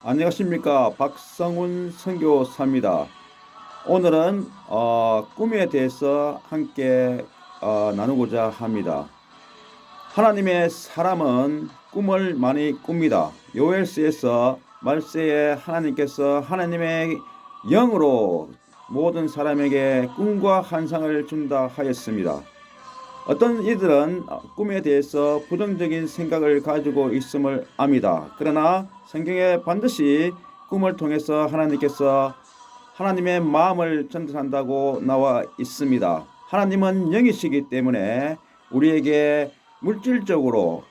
안녕하십니까. 박성훈 선교사입니다. 오늘은 꿈에 대해서 함께 나누고자 합니다. 하나님의 사람은 꿈을 많이 꿉니다. 요엘서에서 말세에 하나님께서 하나님의 영으로 모든 사람에게 꿈과 환상을 준다 하였습니다. 어떤 이들은 꿈에 대해서 부정적인 생각을 가지고 있음을 압니다. 그러나 성경에 반드시 꿈을 통해서 하나님께서 하나님의 마음을 전달한다고 나와 있습니다. 하나님은 영이시기 때문에 우리에게 물질적으로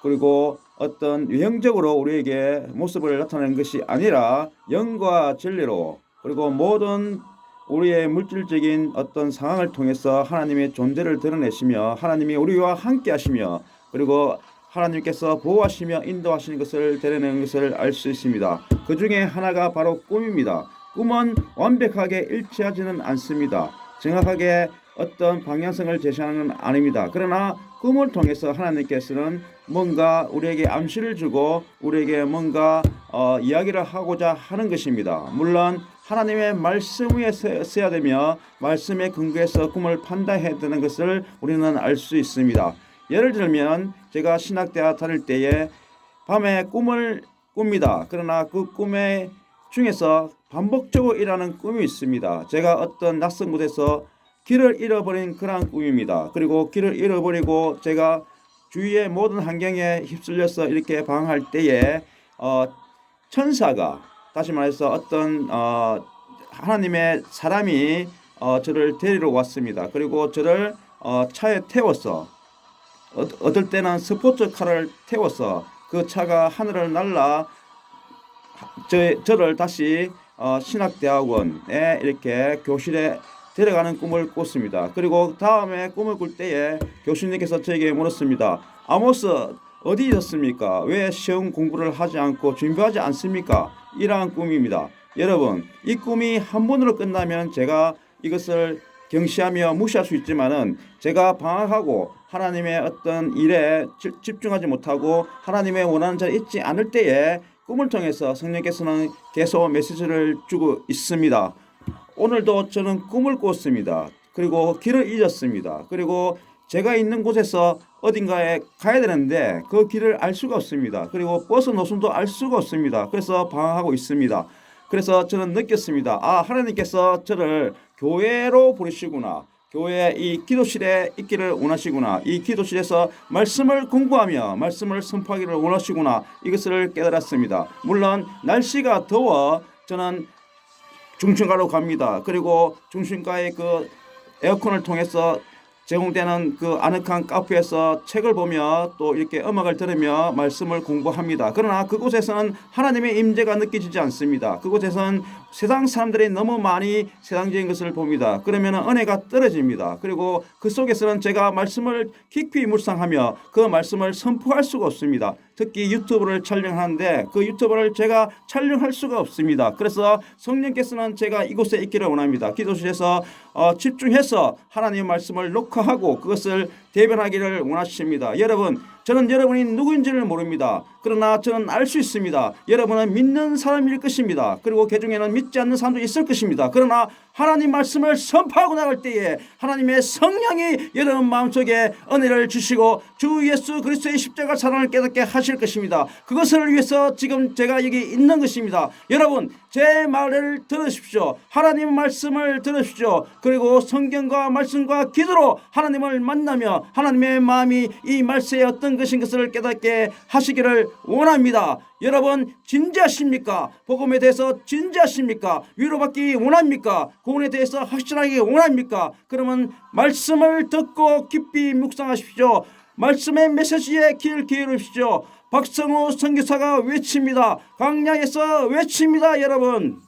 그리고 어떤 외형적으로 우리에게 모습을 나타내는 것이 아니라 영과 진리로 그리고 모든 우리의 물질적인 어떤 상황을 통해서 하나님의 존재를 드러내시며 하나님이 우리와 함께 하시며 그리고 하나님께서 보호하시며 인도하시는 것을 드러내는 것을 알 수 있습니다. 그 중에 하나가 바로 꿈입니다. 꿈은 완벽하게 일치하지는 않습니다. 정확하게 어떤 방향성을 제시하는 건 아닙니다. 그러나 꿈을 통해서 하나님께서는 뭔가 우리에게 암시를 주고 우리에게 뭔가 이야기를 하고자 하는 것입니다. 물론 하나님의 말씀 위에 서야 되며 말씀에 근거해서 꿈을 판단해야 되는 것을 우리는 알 수 있습니다. 예를 들면 제가 신학대학 다닐 때에 밤에 꿈을 꿉니다. 그러나 그 꿈의 중에서 반복적으로 일어나는 꿈이 있습니다. 제가 어떤 낯선 곳에서 길을 잃어버린 그러한 꿈입니다. 그리고 길을 잃어버리고 제가 주위의 모든 환경에 휩쓸려서 이렇게 방황할 때에 천사가 다시 말해서 어떤 하나님의 사람이 저를 데리러 왔습니다. 그리고 저를 차에 태워서 어떨 때는 스포츠카를 태워서 그 차가 하늘을 날라 저를 다시 신학대학원에 이렇게 교실에 데려가는 꿈을 꿨습니다. 그리고 다음에 꿈을 꿀 때에 교수님께서 저에게 물었습니다. 아모스 어디 있었습니까? 왜 시험 공부를 하지 않고 준비하지 않습니까? 이러한 꿈입니다. 여러분, 이 꿈이 한 번으로 끝나면 제가 이것을 경시하며 무시할 수 있지만은 제가 방황하고 하나님의 어떤 일에 집중하지 못하고 하나님의 원하는 자리에 있지 않을 때에 꿈을 통해서 성령께서는 계속 메시지를 주고 있습니다. 오늘도 저는 꿈을 꿨습니다. 그리고 길을 잊었습니다. 그리고 제가 있는 곳에서 어딘가에 가야 되는데 그 길을 알 수가 없습니다. 그리고 버스 노선도 알 수가 없습니다. 그래서 방황하고 있습니다. 그래서 저는 느꼈습니다. 하나님께서 저를 교회로 부르시구나. 교회 이 기도실에 있기를 원하시구나. 이 기도실에서 말씀을 공부하며 말씀을 선포하기를 원하시구나. 이것을 깨달았습니다. 물론 날씨가 더워 저는 중심가로 갑니다. 그리고 중심가의 그 에어컨을 통해서 제공되는 그 아늑한 카페에서 책을 보며 또 이렇게 음악을 들으며 말씀을 공부합니다. 그러나 그곳에서는 하나님의 임재가 느껴지지 않습니다. 그곳에서는 세상 사람들이 너무 많이 세상적인 것을 봅니다. 그러면 은혜가 떨어집니다. 그리고 그 속에서는 제가 말씀을 깊이 묵상하며 그 말씀을 선포할 수가 없습니다. 특히 유튜브를 촬영하는데 그 유튜브를 제가 촬영할 수가 없습니다. 그래서 성령께서는 제가 이곳에 있기를 원합니다. 기도실에서 집중해서 하나님의 말씀을 녹화하고 그것을 대변하기를 원하십니다. 여러분, 저는 여러분이 누구인지를 모릅니다. 그러나 저는 알 수 있습니다. 여러분은 믿는 사람일 것입니다. 그리고 그 중에는 믿지 않는 사람도 있을 것입니다. 그러나 하나님 말씀을 선포하고 나갈 때에 하나님의 성령이 여러분 마음속에 은혜를 주시고 주 예수 그리스도의 십자가 사랑을 깨닫게 하실 것입니다. 그것을 위해서 지금 제가 여기 있는 것입니다. 여러분, 제 말을 들으십시오. 하나님 말씀을 들으십시오. 그리고 성경과 말씀과 기도로 하나님을 만나며 하나님의 마음이 이 말씀에 어떤 것인 것을 깨닫게 하시기를 원합니다. 여러분, 진지하십니까? 복음에 대해서 진지하십니까? 위로받기 원합니까? 구원에 대해서 확실하게 원합니까? 그러면 말씀을 듣고 깊이 묵상하십시오. 말씀의 메시지에 귀를 기울이십시오. 박성호 선교사가 외칩니다. 광야에서 외칩니다. 여러분.